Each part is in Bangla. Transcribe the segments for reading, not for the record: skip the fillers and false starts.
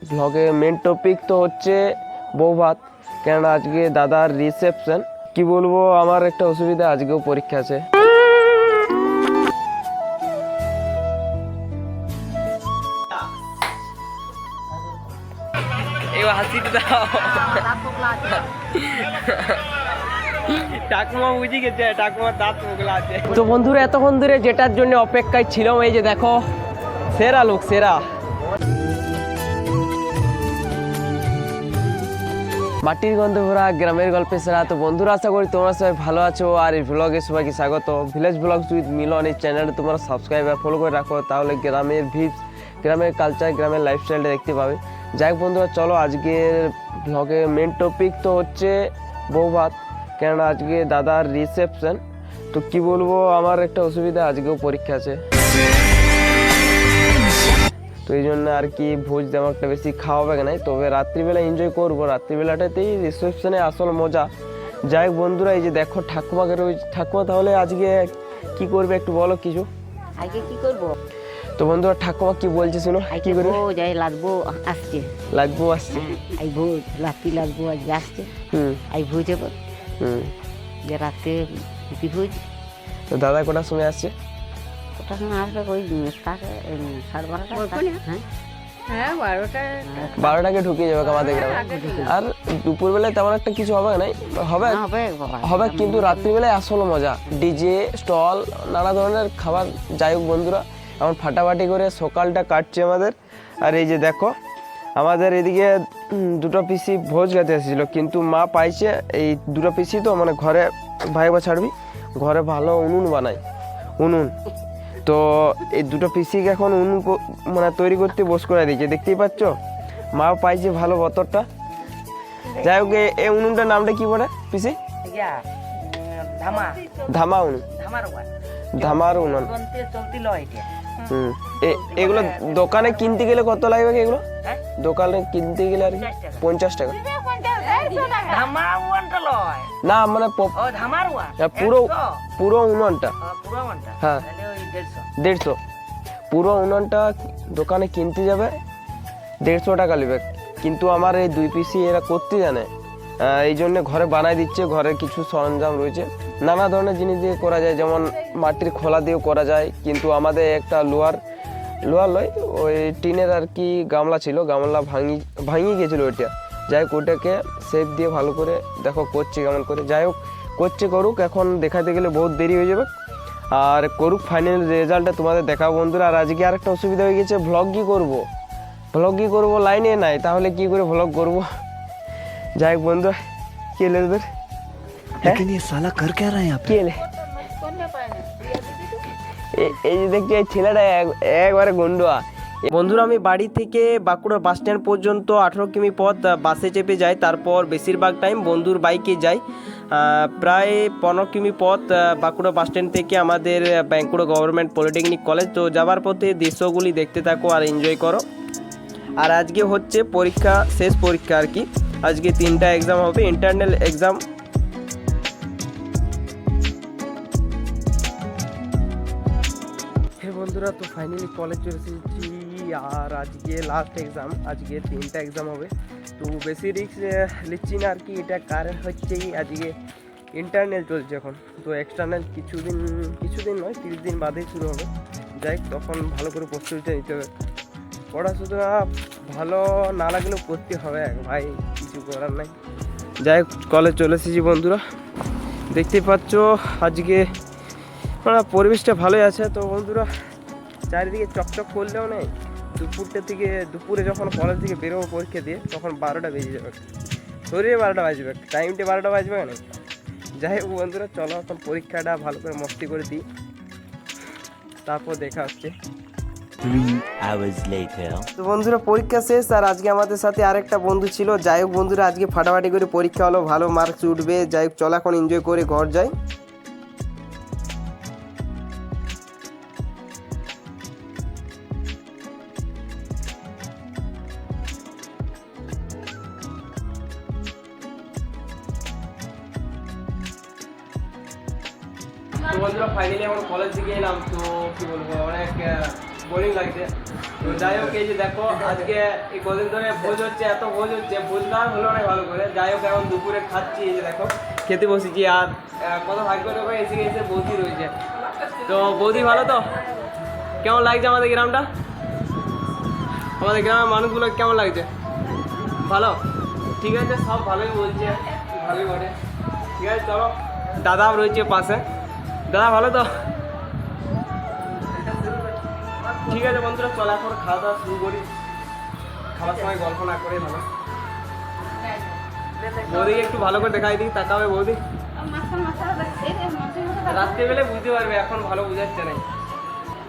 ব্লগে মেন টপিক তো হচ্ছে বউ ভাত, কেন আজকে দাদার রিসেপশন। কি বলবো, আমার একটা অসুবিধা, আজকেও পরীক্ষা আছে। এবার হাসিটা দাও। টাকুমা বুঝে গেছে, টাকুমার দাঁত মোগলা আছে। তো বন্ধুরা, এতক্ষণ ধরে যেটার জন্য অপেক্ষায় ছিলাম, এই যে দেখো, সেরা লোক, সেরা মাটির গন্ধে ভরা গ্রামের গল্পে সেরা। তো বন্ধুরা, আশা করি তোমরা সবাই ভালো আছো, আর এই ব্লগে সবাইকে স্বাগত। ভিলেজ ব্লগস উইথ মিলন এই চ্যানেলটা তোমরা সাবস্ক্রাইব আর ফলো করে রাখো, তাহলে গ্রামের ভিউজ, গ্রামের কালচার, গ্রামের লাইফস্টাইলটা দেখতে পাবে। যাই হোক বন্ধুরা, চলো আজকের ব্লগে মেন টপিক তো হচ্ছে বউ ভাত, কেন আজকে দাদার রিসেপশন। তো কি বলবো, আমার একটা অসুবিধা, আজকেও পরীক্ষা আছে, তো এই জন্য আর কি ভোজ তেমনটা বেশি খাওয়া হবে না, তবে রাত্রিবেলা এনজয় করবো। রাত্রিবেলাটাতেই রিসেপশনে আসল মজা। যাই হোক বন্ধুরা, এই যে দেখো ঠাকুমাকে রয়েছে। ঠাকুমা, তাহলে আজকে কি করবে একটু বলো কিছু। আজকে কি করব? তো বন্ধুরা, ঠাকুমা কি বলছে শুনো। কি করবে? ও যাই লাগবো আসছে, লাগবো আসছে, আই ভোজ রাত্রি লাগবো, আজ আসছে। আই ভোজ হবে, যে রাতে কি ভোজ। তো দাদা কটার সময় আসছে? ওটার সময় আসবে ওই 12:30। হ্যাঁ 12টাকে ঢুকিয়ে যাবে আমাদের গ্রামে। আর দুপুরবেলায় তেমন একটা কিছু হবে না, হবে কিন্তু রাত্রিবেলায় আসল মজা, ডিজে স্টল, নানা ধরনের খাবার। যাই হোক বন্ধুরা, এখন ফাটাফাটি করে সকালটা কাটছে আমাদের। আর এই যে দেখো, আমাদের এদিকে দুটো পিসি ভোজ খেতে এসেছিলো, কিন্তু মা পাইছে এই দুটো পিসি, তো মানে ঘরে ভাইবা ছাড়বি, ঘরে ভালো উনুন বানায়, উনুন। তো এই দুটো পিসিকে এখন উনুন মানে তৈরি করতে বস করে দিয়েছে, দেখতেই পাচ্ছ। মাও পাইছে ভালো বতরটা। যাই হোক, এই উনুনটার নামটা কি বলে পিসি? ধামা উনুন, ধামার উনুন। এগুলো দোকানে কিনতে গেলে কত লাগবে এগুলো? দোকানে কিনতে গেলে আর কি 50 টাকা। না মানে পুরো উনুনটা, হ্যাঁ 150। পুরো উনুনটা দোকানে কিনতে যাবে 150 টাকা নেবে, কিন্তু আমার এই দুই পিসি এরা করতে জানে, এই জন্য ঘরে বানাই দিচ্ছে। ঘরে কিছু সরঞ্জাম রয়েছে, নানা ধরনের জিনিস দিয়ে করা যায়, যেমন মাটির খোলা দিয়েও করা যায়। কিন্তু আমাদের একটা লোহার লয়, ওই টিনের আর কি গামলা ছিল, গামলা ভাঙিয়ে গেছিলো ওইটা। যাই হোক, ওটাকে শেপ দিয়ে ভালো করে দেখো করছে কেমন করে। যাই হোক, করছে করুক, এখন দেখাতে গেলে বহুত দেরি হয়ে যাবে। আর করুক, ফাইনাল রেজাল্টটা তোমাদের দেখাবো বন্ধুরা। আর আজকে আর একটা অসুবিধা হয়ে গেছে, ভ্লগ কি করবো, লাইনে নাই, তাহলে কি করে ভ্লগ করবো। যাই হোক বন্ধুরা, কি এলে তোদের? কি এলে? এই যে দেখছি, এই ছেলেটা একবারে গন্ডুয়া। বন্ধুরা, আমি বাড়ি থেকে বাঁকুড়া বাস স্ট্যান্ড পর্যন্ত 18 কিমি পথ বাসে চেপে যাই, তারপর বেশিরভাগ টাইম বন্ধুর বাইকে যাই। প্রায় 15 কিমি পথ বাঁকুড়া বাস স্ট্যান্ড থেকে আমাদের বাঁকুড়া গভর্নমেন্ট পলিটেকনিক কলেজ। তো যাওয়ার পথে দৃশ্যগুলি দেখতে থাকো আর এনজয় করো। আর আজকে হচ্ছে পরীক্ষা, শেষ পরীক্ষা আর কি। আজকে 3টা এক্সাম হবে, ইন্টারনাল এক্সাম। বন্ধুরা, তো ফাইনালি কলেজ চলে এসেছি, আর আজকে লাস্ট এক্সাম। আজকে 3টা এক্সাম হবে, তো বেশি রিস্ক নিচ্ছি না আর কি। এটা কারণ হচ্ছে আজকে ইন্টারনাল চলছে এখন, তো এক্সটার্নাল কিছুদিন নয় 30 দিন বাদেই শুরু হবে। যাই হোক, তখন ভালো করে প্রস্তুতিটা নিতে হবে। পড়াশোনা ভালো না লাগলেও করতে হবে ভাই, কিছু করার নাই। যাই হোক, কলেজ চলে এসেছি বন্ধুরা, দেখতেই পাচ্ছ। আজকে মানে পরিবেশটা ভালোই আছে। তো বন্ধুরা, চারিদিকে চকচক করলেও নেই। দুপুরে যখন কলেজ থেকে বেরোবো পরীক্ষা দিয়ে, তখন 12টা বেজে যাবে, শরীরে 12টা বাজবে, টাইমটা 12টা বাজবে না। যাই হোক বন্ধুরা, চলো এখন পরীক্ষাটা ভালো করে মস্তি করে দিই, তারপর দেখা হচ্ছে। 3 hours later. তো বন্ধুরা, পরীক্ষা শেষ, আর আজকে আমাদের সাথে আরেকটা বন্ধু ছিল। যাই হোক বন্ধুরা, আজকে ফাটাফাটি করে পরীক্ষা হলো, ভালো মার্কস উঠবে। যাই হোক, চলো এখন এনজয় করে ঘর যাই। তো বন্ধুরা, ফাইনালি এখন কলেজ থেকে এলাম। তো কি বলবো, অনেক বোরিং লাগছে। তো যাই হোক এই যে দেখো আজকে এই কদিন ধরে ভোজ হচ্ছে, এত ভোজ হচ্ছে, ভোজ না হলো না ভালো করে। যাই হোক এখন দুপুরে খাচ্ছি, এই যে দেখো খেতে বসেছি। আর কত ভাগ্য করে এসে এসে বৌদি রয়েছে। তো বৌদি ভালো তো? কেমন লাগছে আমাদের গ্রামটা? আমাদের গ্রামের মানুষগুলো কেমন লাগছে? ভালো, ঠিক আছে, সব ভালোই বলছে, ভালোই বলে। ঠিক আছে চলো, দাদাও রয়েছে পাশে। দাদা ভালো তো? ঠিক আছে বন্ধুরা, চলো এখন খাওয়া দাওয়া শুরু করি। খাওয়ার সময় গল্প না করে ভালো। বৌদিকে একটু ভালো করে দেখাই দিই, তাকাবে বৌদি। রাত্রিবেলা বুঝতে পারবে, এখন ভালো বুঝাচ্ছে না।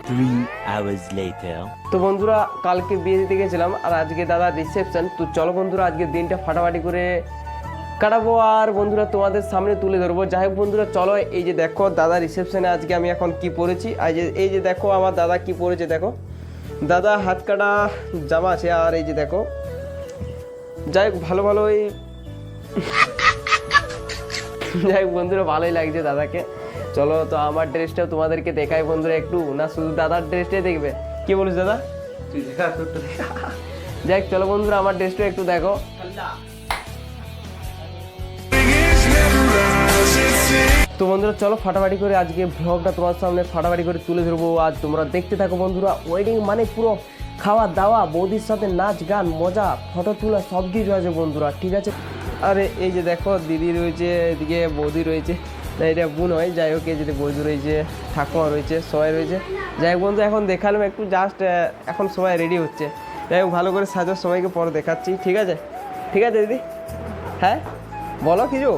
3 hours later. তো বন্ধুরা কালকে বিয়ে দিতে গেছিলাম আর আজকে দাদার রিসেপশন। তো চলো বন্ধুরা আজকে দিনটা ফাটাফাটি করে কাটাবো আর বন্ধুরা তোমাদের সামনে তুলে ধরবো। যাই হোক বন্ধুরা চলো, এই যে দেখো দাদা রিসেপশনে আজকে আমি এখন কি পরেছি। আর এই যে দেখো আমার দাদা কি পরেছে, দেখো দাদা হাত কাটা জামা আছে। আর এই যে দেখো, যাই হোক ভালো ভালোই যাই হোক বন্ধুরা ভালোই লাগছে দাদাকে। চলো তো আমার ড্রেসটাও তোমাদেরকে দেখাই বন্ধুরা একটু, না শুধু দাদার ড্রেসটাই দেখবে? কি বলিস দাদা? যাই হোক চলো বন্ধুরা আমার ড্রেসটা একটু দেখো। তো বন্ধুরা চলো ফাটাফাটি করে আজকে ভ্লগটা তোমার সামনে ফাটাফাটি করে তুলে ধরবো। আর তোমরা দেখতে থাকো বন্ধুরা। ওয়েডিং মানে পুরো খাওয়া দাওয়া, বৌদির সাথে নাচ গান মজা ফটো তোলা সব কিছু আছে বন্ধুরা, ঠিক আছে? আরে এই যে দেখো দিদি রয়েছে, এদিকে বৌদি রয়েছে, না এটা বোন হয়। যাই হোক এই যে বৌদি রয়েছে, ঠাকুমা রয়েছে, সবাই রয়েছে। যাই হোক বন্ধু এখন দেখালাম একটু, জাস্ট এখন সবাই রেডি হচ্ছে। যাই হোক ভালো করে সাজো, সবাইকে পরে দেখাচ্ছি, ঠিক আছে? ঠিক আছে দিদি, হ্যাঁ বলো কিছু?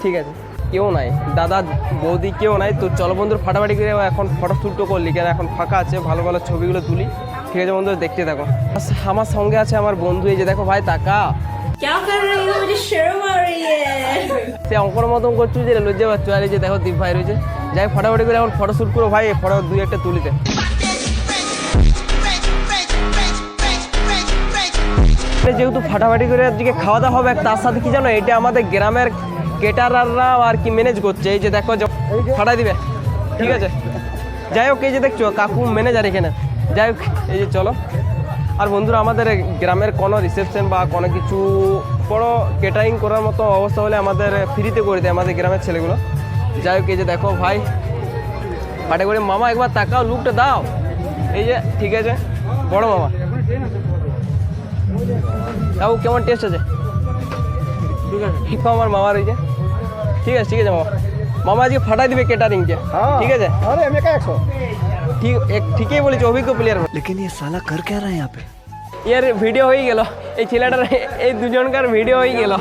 ঠিক আছে, কেউ নাই, দাদা বৌদি কেউ নাই। তো চলো বন্ধুরা ফাটাফাটি করে এখন ফটো শ্যুটও করলি, কেন এখন ফাঁকা আছে, ভালো ভালো ছবিগুলো তুলি, ঠিক আছে বন্ধুরা দেখতে থাকো। আমার সঙ্গে আছে আমার বন্ধু, এই যে দেখো ভাই তাকা সে অঙ্কর মতন করছো যে লজ্জা পাচ্ছ। আর এই যে দেখো দীপ ভাই রয়েছে। যাই ফাটাফাটি করে এখন ফটো শ্যুট করো ভাই, ফটো দুই একটা তুলিতে। যেহেতু ফাটাফাটি করে আজকে খাওয়া দাওয়া হবে, তার সাথে কি জানো, এটা আমাদের গ্রামের কেটারাররা আর কি ম্যানেজ করছে। এই যে দেখো ফাটাই দিবে, ঠিক আছে? যাই হোক এই যে দেখছো কাকু ম্যানেজার এখানে। যাই হোক এই যে চলো। আর বন্ধুরা আমাদের গ্রামের কোনো রিসেপশন বা কোনো কিছু বড় ক্যাটারিং করার মতো অবস্থা হলে আমাদের ফ্রিতে করে দেয় আমাদের গ্রামের ছেলেগুলো। যাই হোক এই যে দেখো ভাই ফাটে করে। মামা একবার তাকাও, লুকটা দাও। এই যে ঠিক আছে বড় মামা, তাও কেমন টেস্ট আছে? ঠিক আছে আমার মামা রয়েছে, ঠিক আছে? ঠিক আছে মামা, মামা আজকে ফাটাই দিবে ক্যাটারিংকে, ঠিক আছে? ঠিক ঠিকই বলেছি, অভিজ্ঞ প্লেয়ার। लेकिन ये साला कर क्या रहा है यहाँ पे? ইয়ার ভিডিও হয়ে গেল, এই ছেলেটার এই দুজনকার ভিডিও হয়ে গেল,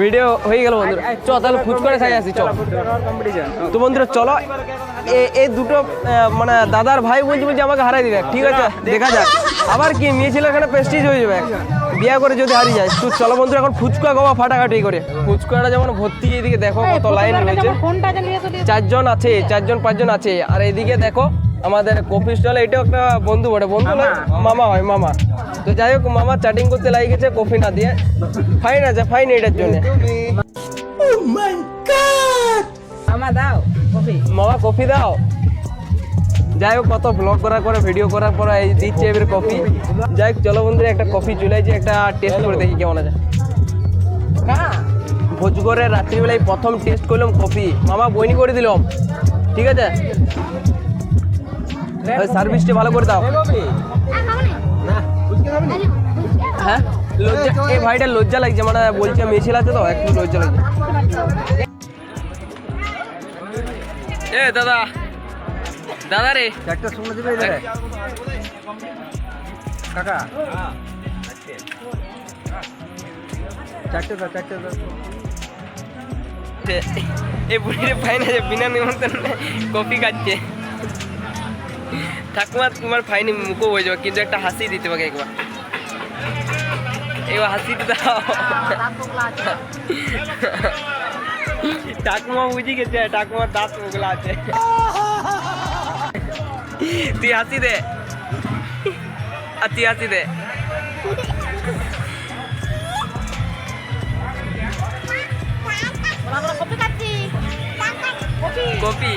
ভিডিও হয়ে গেল বন্ধুরা। চ তাহলে ফুচকাটা খাই আসি, চল। তো বন্ধুরা চলো, এই দুটো মানে দাদার ভাই বলছি আমাকে হারাই দিবে, ঠিক আছে? দেখা যাক আবার কি মেয়ে ছেলে এখানে প্রেস্টিজ হয়ে যাবে বিয়া করে যদি হারিয়ে যায়। তো চলো বন্ধুরা এখন ফুচকা খাওয়া ফাটাকাটি করে। ফুচকাটা যেমন ভর্তি, এইদিকে দেখো কত লাইন রয়েছে, 4জন আছে, 4জন 5জন আছে। আর এইদিকে দেখো আমাদের কফি স্টলে, এটাও একটা বন্ধু বটে, বন্ধু মামা হয়, মামা। তো যাই হোক মামা চ্যাটিং করতে লাগিয়ে গেছে কফি না দিয়ে, ফাইন আছে, ফাইন এটার জন্য। মামা কফি দাও। যাই হোক কত ব্লগ করার পরে ভিডিও করার পরে এই দিচ্ছে এবার কফি। যাই হোক চলো বন্ধুরা একটা কফি চলে যে একটা টেস্ট করে দেখি কেমন আছে। ভোজ করে রাত্রিবেলায় প্রথম টেস্ট করলাম কফি, মামা বইনি করে দিলাম, ঠিক আছে? সার্ভিসটা ভালো করে দাও। হ্যাঁ লজ্জা, এই ভাইটা লজ্জা লাগছে, মানে বলছে মেছিল আছে তো একটু লজ্জা লাগছে। এ দাদা, দাদা রে একটা শুনে দিবে কাকা, চারটে এই বুড়িরে ফাইন আছে, বিনা নিমন্ত্রণ কফি খাচ্ছে। ঠাকুমা তোমার ফাইনে মুখও হয়ে যাবে, কিন্তু একটা হাসি দিতে পারে একবার, এবার হাসিটা দাও। ঠাকুমা বুঝে গেছে, ঠাকুমার দাঁত ওগুলো আছে। তুই হাসি দে, আর তুই হাসি দে। কফি।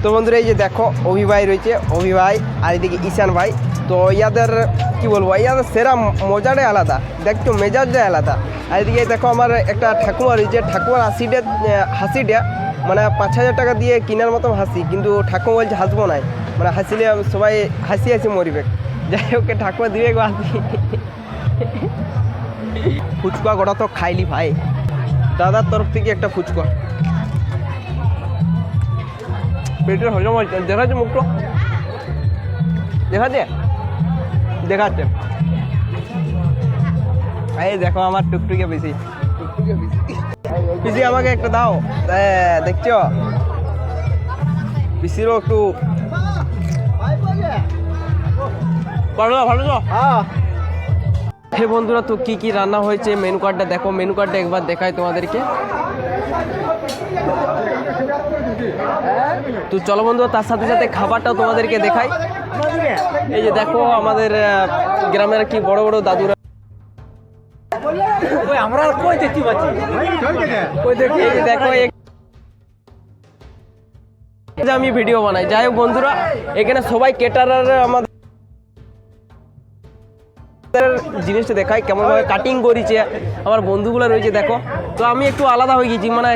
তো তো বন্ধুরা এই যে দেখো অভি ভাই রয়েছে, অভি ভাই আর এদিকে ঈশান ভাই। তো ইয়াদের কি বলবো, ইয়াদের সেরা মজাটাই আলাদা, দেখছো মেজাজটাই আলাদা। আর এদিকে দেখো আমার একটা ঠাকুমা রয়েছে, ঠাকুমার হাসিটা মানে 5,000 টাকা দিয়ে কেনার মতো হাসি, কিন্তু ঠাকুমা বলছে হাসবো নাই, মানে হাসিলে সবাই হাসি মরিবে। যাই হোক ঠাকুমা দিবে গো হাসি। ফুচকা গোটা তো খাইলি ভাই, দাদার তরফ থেকে একটা ফুচকা, পেটের হজম হচ্ছে। দেখাচ্ছে মুখটা, দেখাচ্ছে এই দেখো আমার টুকটুকে বেশি পিসি, আমাকে একটা দাও। দেখছো পিসিরও একটু ভালো তো। হে বন্ধুরা, তো কি কি রান্না হয়েছে মেনু কার্ডটা দেখো, মেনু কার্ডটা একবার দেখাই তোমাদেরকে। তো চলো বন্ধুরা, তার সাথে সাথে খাবারটাও তোমাদেরকে দেখাই। এই যে দেখো আমাদের গ্রামের কি বড় বড় দাদুরা, আমরা কই দেখতে পাচ্ছি, এই যে দেখো আমি ভিডিও বানাই। যাই হোক বন্ধুরা, এখানে সবাই কেটারার আমাদের জিনিসটা দেখাই কেমন ভাবে কাটিং করেছে, আমার বন্ধুগুলো রয়েছে দেখো। তো আমি একটু আলাদা হয়ে গেছি, মানে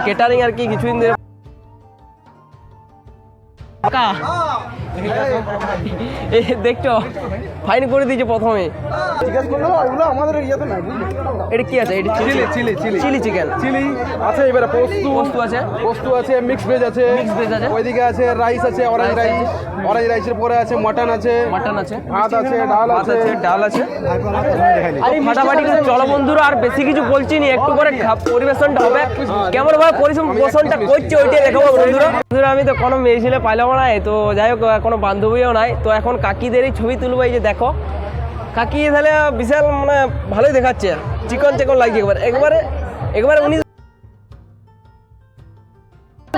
কেটারিং আর কি কিছুদিন ধরে। দেখছো ফাইন করে দিয়েছে প্রথমে। এটা কি আছে? এটা চিলি চিকেন আছে, এবারে পোস্তু আছে, মিক্স ভেজ আছে, ওইদিকে আছে রাইস আছে, অরেঞ্জ রাইসের পরে আছে মটন আছে, ভাত আছে, ডাল আছে। ফাটাফাটি কিন্তু চলো বন্ধুরা, আর বেশি কিছু বলছি নি, একটু করে পরিবেশনটা হবে, কেমন ভাবে পরিবেশনটা করছে ওইটাই দেখাবো বন্ধুরা। আমি তো কোনো মেয়ে ছেলে পাইলাম নাই, তো যাই হোক কোনো বান্ধবীও নাই, তো এখন কাকিদেরই ছবি তুলবো। এই যে দেখো কাকি তাহলে বিশাল মানে ভালোই দেখাচ্ছে, চিকন লাগছে একবারে উনি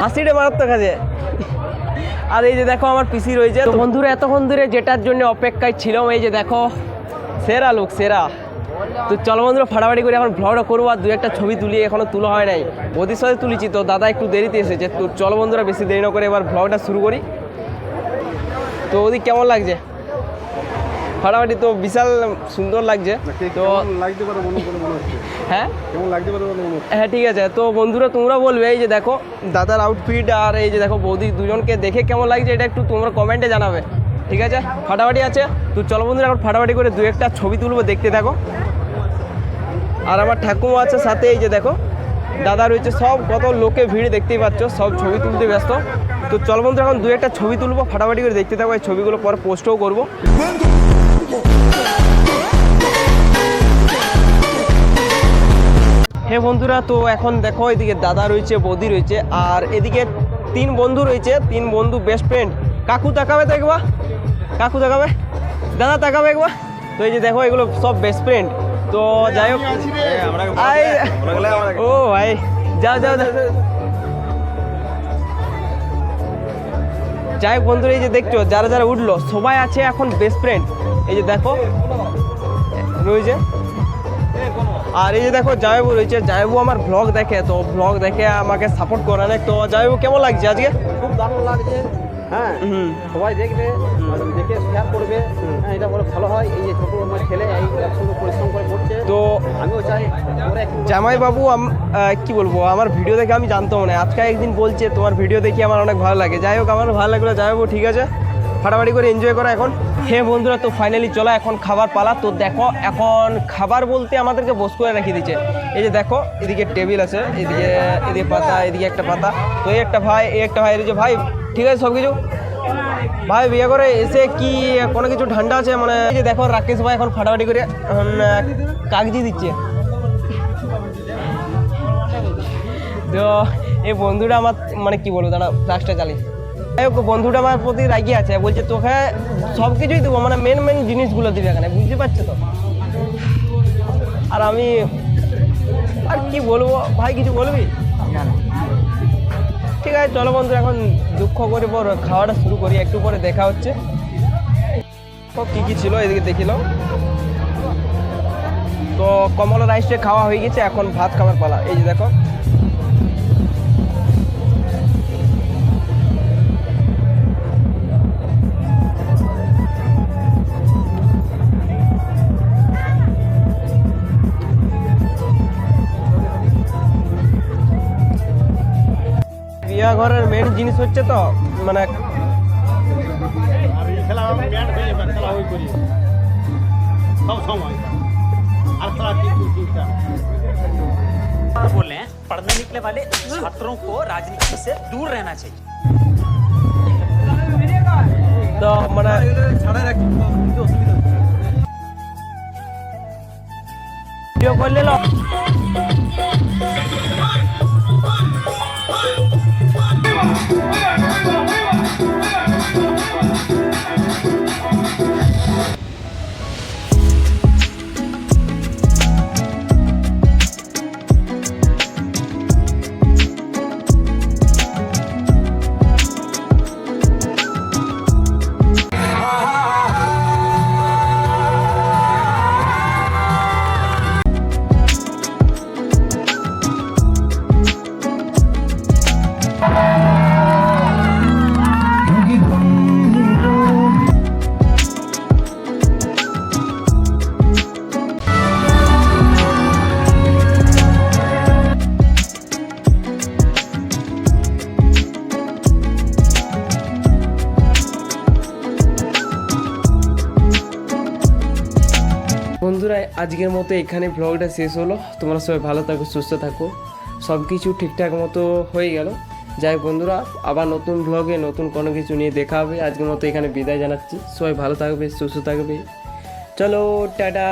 হাসিটা মারাত্মক আছে। আর এই যে দেখো আমার পিসি রয়েছে। তো বন্ধুরা এতক্ষণ ধরে যেটার জন্য অপেক্ষায় ছিলাম, এই যে দেখো সেরা লোক সেরা। তো চলো বন্ধুরা ফাটাফাটি করে এখন ভ্লগটা করবো, আর 2-1টা ছবি তুলি, এখনো তোলা হয় নাই, বদির সাথে তুলেছি, তো দাদা একটু দেরিতে এসেছে। তো চলো বন্ধুরা বেশি দেরি না করে এবার ভ্লগটা শুরু করি। তো ওদিক কেমন লাগছে ফাটাফাটি? তো বিশাল সুন্দর লাগছে। তো হ্যাঁ ঠিক আছে। তো বন্ধুরা তোমরা বলবে, এই যে দেখো দাদার আউটফিট আর এই যে দেখো বৌদি দুজনকে দেখে কেমন লাগছে, এটা একটু তোমরা কমেন্টে জানাবে, ঠিক আছে? ফাটাফাটি আছে। তো চলো বন্ধুরা এখন ফাটাফাটি করে 2-1টা ছবি তুলবো, দেখতে থাকো। আর আমার ঠাকুমা আছে সাথে, এই যে দেখো দাদা রয়েছে, সব কত লোকে ভিড় দেখতেই পাচ্ছ, সব ছবি তুলতে ব্যস্ত। তো চলো বন্ধুরা এখন 2-1টা ছবি তুলবো, ফাটাফাটি করে দেখতে থাকো, এই ছবিগুলো পরে পোস্টও করবো। হে বন্ধুরা, তো এখন দেখো এদিকে দাদা রয়েছে, বৌদি রয়েছে, আর এদিকে 3 বন্ধু রয়েছে, 3 বন্ধু বেস্ট ফ্রেন্ড। কাকু তাকাবে তো একবার, কাকু তাকাবে, দাদা তাকাবে একবার। তো এই যে দেখো এগুলো সব বেস্ট ফ্রেন্ড। তো যাই হোক ও ভাই যাও যাই হোক বন্ধুরা, এই যে দেখছো যারা উঠলো সবাই আছে এখন বেস্ট ফ্রেন্ড। এই যে দেখো রয়েছে, আর এই যে দেখো জামাইবু রয়েছে, জামাইবু আমার ব্লগ দেখে, তো ব্লগ দেখে আমাকে সাপোর্ট করে অনেক। তো জামাইবু কেমন লাগছে আজকে? খুব দারুণ লাগছে। হ্যাঁ সবাই দেখবে, দেখে শেয়ার করবে, এটা বলে ভালো হয়। এই যে ছোটো আমার ছেলে এই একসঙ্গে পরিশ্রম করে পড়ছে, তো আমিও চাই জামাইবাবু কি বলবো, আমার ভিডিও দেখে আমি জানতাম না, আজকে একদিন বলছে তোমার ভিডিও দেখে আমার অনেক ভালো লাগে। যাই হোক আমার ভালো লাগলো জামাইবাবু, ঠিক আছে ফাটাফাটি করে এনজয় করা এখন। হে বন্ধুরা, তো ফাইনালি চলো এখন খাবার পালা। তো দেখো এখন খাবার বলতে আমাদেরকে বস করে রেখে দিচ্ছে। এই যে দেখো এদিকে টেবিল আছে, এদিকে পাতা, এদিকে একটা পাতা, তো এই একটা ভাই এই যে ভাই, ঠিক আছে সব কিছু ভাই বিয়ে করে এসে কি কোনো কিছু ঠান্ডা আছে মানে। এই যে দেখো রাকেশ ভাই এখন ফাটাফাটি করে কাগজি দিচ্ছে। তো এই বন্ধুটা আমার মানে কি বলবো, দাঁড়া ফ্লাশটা চালিয়ে। যাই হোক বন্ধুটা আমার প্রতি রাগি আছে, বলছে তোকে সব কিছুই দেবো, মানে মেন জিনিসগুলো দিবে এখানে, বুঝতে পারছো তো। আর আমি আর কি বলবো ভাই, কিছু বলবি? ঠিক আছে চলো বন্ধু এখন দুঃখ করে পর খাওয়াটা শুরু করি, একটু পরে দেখা হচ্ছে। কী কী ছিল এদিকে দেখিলাম। তো কমলা রাইসটা খাওয়া হয়ে গেছে, এখন ভাত খাবার পালা। এই যে দেখো মেন জিনিস হচ্ছে তো মানে খেলা ব্যান্ড হয়ে যাবে খেলা ওই করি সব সময় আর খেলা তিনটা बोले हैं पढ़ने निकले वाले छात्रों को राजनीति से दूर रहना चाहिए তো মানে ভিডিও করলে বন্ধুরা আজকের মতো এখানে ব্লগটা শেষ হলো। তোমরা সবাই ভালো থাকো, সুস্থ থাকো, সব কিছু ঠিকঠাক মতো হয়ে গেল। যাই হোক বন্ধুরা, আবার নতুন ব্লগে নতুন কোনো কিছু নিয়ে দেখা হবে। আজকের মতো এখানে বিদায় জানাচ্ছি। সবাই ভালো থাকবে, সুস্থ থাকবে। চলো টাটা।